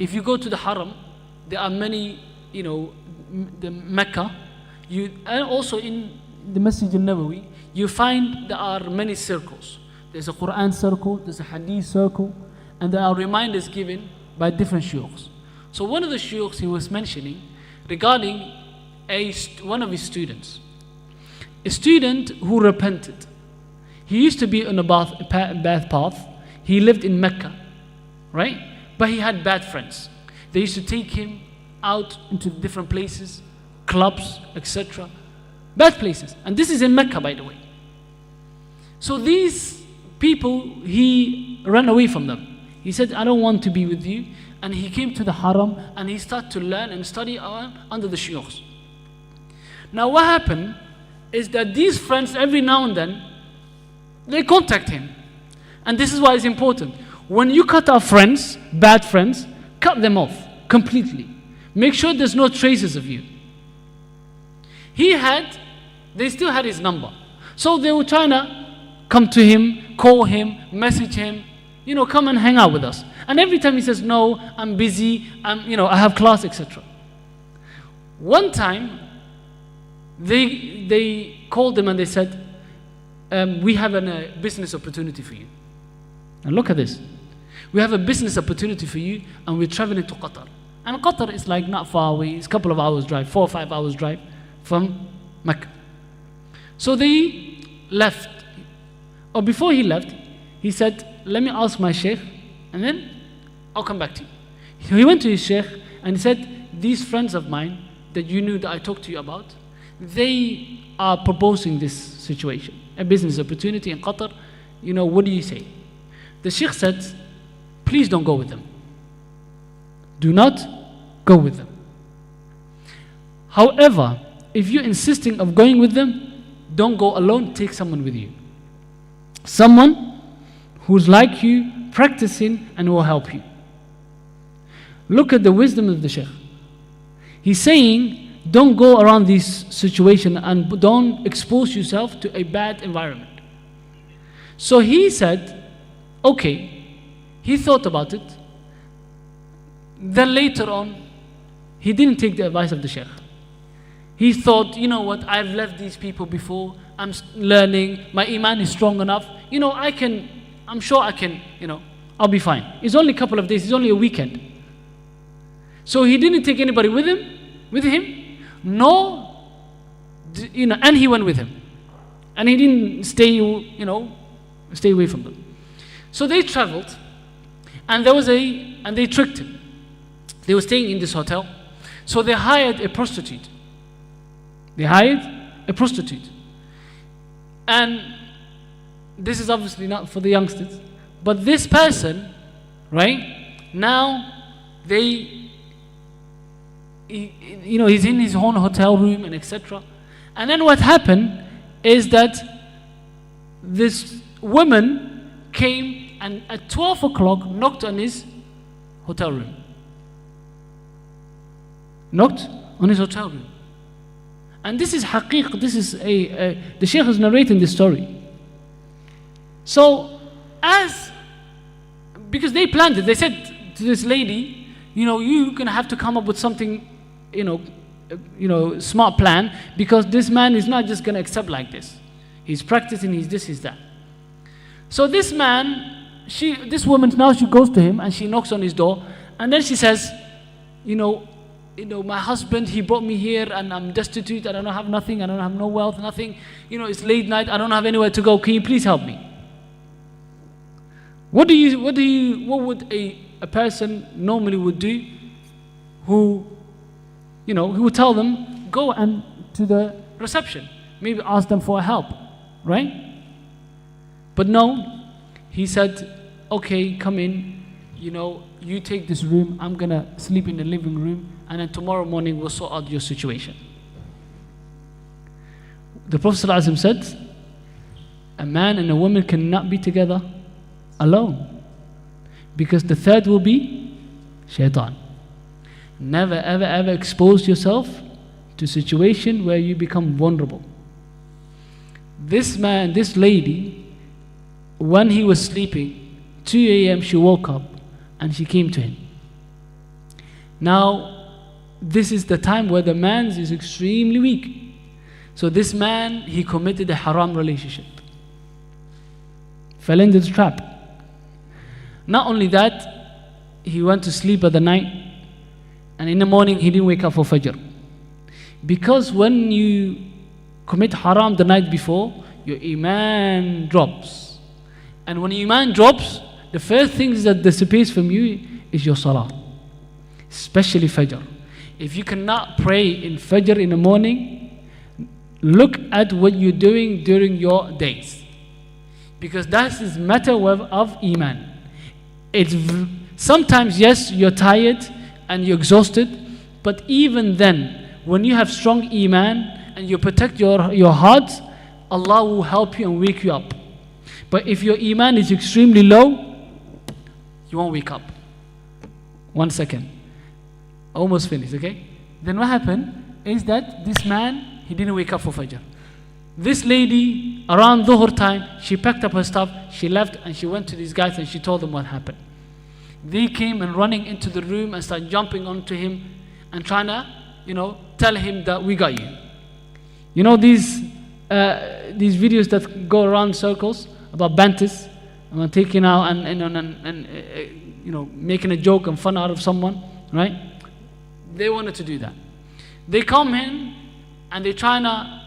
If you go to the Haram, there are many, the Mecca, and also in the Masjid al-Nabawi, you find there are many circles. There's a Quran circle, there's a Hadith circle, and there are reminders given by different shuyukhs. So one of the shuyukhs he was mentioning regarding one of his students. A student who repented. He used to be on a bad path. He lived in Mecca, right? But he had bad friends. They used to take him out into different places, clubs, etc. Bad places. And this is in Mecca, by the way. So these people, he ran away from them. He said, I don't want to be with you. And he came to the Haram and he started to learn and study under the shuyukhs. Now what happened is that these friends, every now and then, they contact him. And this is why it's important. When you cut off friends, bad friends, cut them off completely. Make sure there's no traces of you. They still had his number. So they were trying to come to him, call him, message him, come and hang out with us. And every time he says, no, I'm busy, I have class, etc. One time, they called him and they said, we have a business opportunity for you. And look at this. We have a business opportunity for you and we're traveling to Qatar. And Qatar is like not far away, it's a couple of hours drive, 4 or 5 hours drive from Mecca. So they left. Or before he left, he said, let me ask my sheikh and then I'll come back to you. So he went to his sheikh and he said, these friends of mine that you knew that I talked to you about, they are proposing this situation, a business opportunity in Qatar. What do you say? The sheikh said, please don't go with them. Do not go with them. However, if you're insisting of going with them, don't go alone, take someone with you. Someone who's like you, practicing and will help you. Look at the wisdom of the sheikh. He's saying, don't go around this situation and don't expose yourself to a bad environment. So he said, okay, he thought about it. Then later on, he didn't take the advice of the sheikh. He thought, you know what, I've left these people before, I'm learning, my iman is strong enough, I'm sure I can, I'll be fine. It's only a couple of days, it's only a weekend. So he didn't take anybody with him, and he went with him. And he didn't stay away from them. So they traveled, and they tricked him. They were staying in this hotel. So they hired a prostitute. And this is obviously not for the youngsters. But this person, right, now he's in his own hotel room and etc. And then what happened is that this woman came and at 12 o'clock knocked on his hotel room. And this is haqiq, this is the sheikh is narrating this story. So, because they planned it, they said to this lady, you're going to have to come up with something, smart plan, because this man is not just going to accept like this. He's practicing, he's this, he's that. So this man, this woman, now she goes to him and she knocks on his door, and then she says, my husband, he brought me here and I'm destitute, I don't have nothing, I don't have no wealth, nothing. It's late night, I don't have anywhere to go, can you please help me? What would a person normally would do who would tell them, go and to the reception, maybe ask them for help, right? But no, he said, okay, come in, you take this room, I'm gonna sleep in the living room, and then tomorrow morning we'll sort out your situation. The Prophet ﷺ said, a man and a woman cannot be together alone, because the third will be shaitan. Never ever ever expose yourself to a situation where you become vulnerable. This lady, when he was sleeping, 2 a.m. she woke up and she came to him. Now, this is the time where the man is extremely weak. So this man, he committed a haram relationship. Fell into the trap. Not only that, he went to sleep at the night, and in the morning he didn't wake up for Fajr. Because when you commit haram the night before, your iman drops. And when iman drops, the first things that dissipates from you is your salah. Especially Fajr. If you cannot pray in Fajr in the morning, look at what you're doing during your days. Because that is matter of iman. Sometimes, yes, you're tired and you're exhausted, but even then, when you have strong iman and you protect your heart, Allah will help you and wake you up. But if your iman is extremely low, you won't wake up. 1 second. Almost finished, okay? Then what happened is that this man, he didn't wake up for Fajr. This lady, around Dhuhr time, she packed up her stuff, she left, and she went to these guys and she told them what happened. They came and running into the room and started jumping onto him and trying to, tell him that we got you. You know these videos that go around circles about banters, taking out and making a joke and fun out of someone, right? They wanted to do that. They come in and they trying to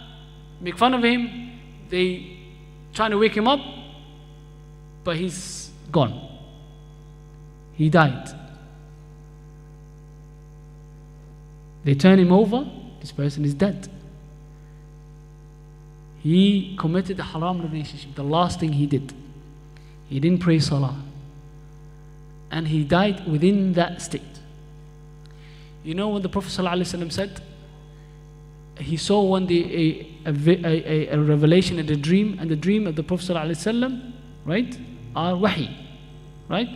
make fun of him. They trying to wake him up, but he's gone. He died. They turn him over. This person is dead. He committed a haram relationship. The last thing he did. He didn't pray salah. And he died within that state. You know what the Prophet ﷺ said? He saw one day a revelation in a dream, and the dream of the Prophet ﷺ, right, are wahi, right?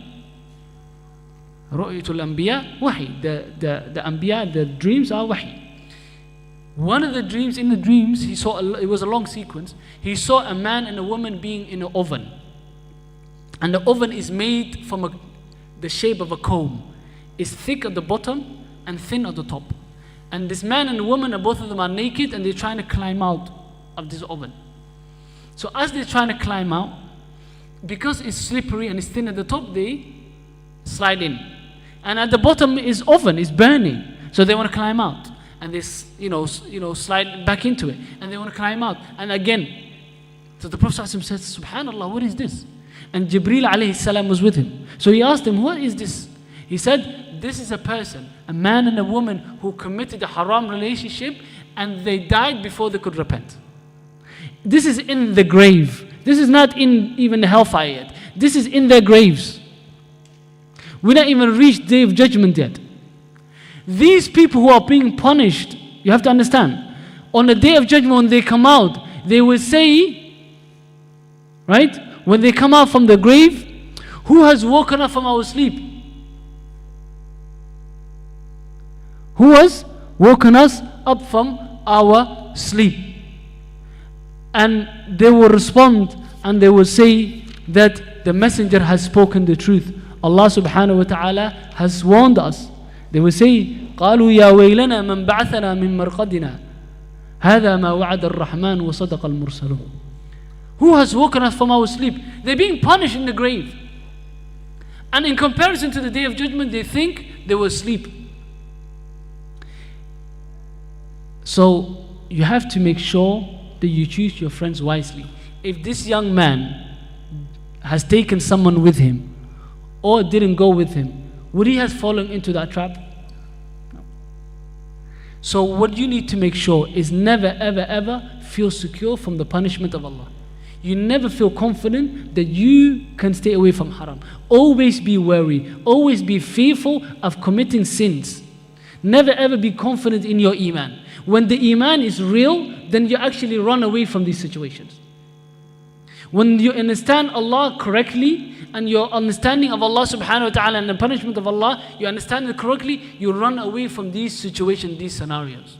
Ru'yatul anbiya, wahi. The anbiya, the dreams are wahi. One of the dreams, in the dreams, he saw, it was a long sequence, he saw a man and a woman being in an oven. And the oven is made from the shape of a comb. It's thick at the bottom and thin at the top. And this man and woman, both of them are naked, and they're trying to climb out of this oven. So as they're trying to climb out, because it's slippery and it's thin at the top, they slide in. And at the bottom is oven, it's burning. So they want to climb out. And they slide back into it. And they want to climb out. And again, so the Prophet ﷺ said, Subhanallah, what is this? And Jibreel alayhi salam was with him. So he asked him, what is this? He said, this is a person, a man and a woman who committed a haram relationship, and they died before they could repent. This is in the grave. This is not in even the hellfire yet. This is in their graves. We not even reached day of judgment yet. These people who are being punished, you have to understand, on the day of judgment when they come out, they will say, right, when they come out from the grave, who has woken up from our sleep? Who has woken us up from our sleep? And they will respond and they will say that the messenger has spoken the truth. Allah subhanahu wa ta'ala has warned us. They will say, قالوا يا ويلنا من بعثنا من مرقدنا هذا ما وعد الرحمن وصدق المرسلون. Who has woken us from our sleep? They're being punished in the grave. And in comparison to the day of judgment, they think they will sleep. So you have to make sure that you choose your friends wisely. If this young man has taken someone with him or didn't go with him, would he have fallen into that trap? No. So what you need to make sure is never ever ever feel secure from the punishment of Allah. You never feel confident that you can stay away from haram. Always be wary. Always be fearful of committing sins. Never ever be confident in your iman. When the iman is real, then you actually run away from these situations. When you understand Allah correctly, and your understanding of Allah subhanahu wa ta'ala and the punishment of Allah, you understand it correctly, you run away from these situations, these scenarios.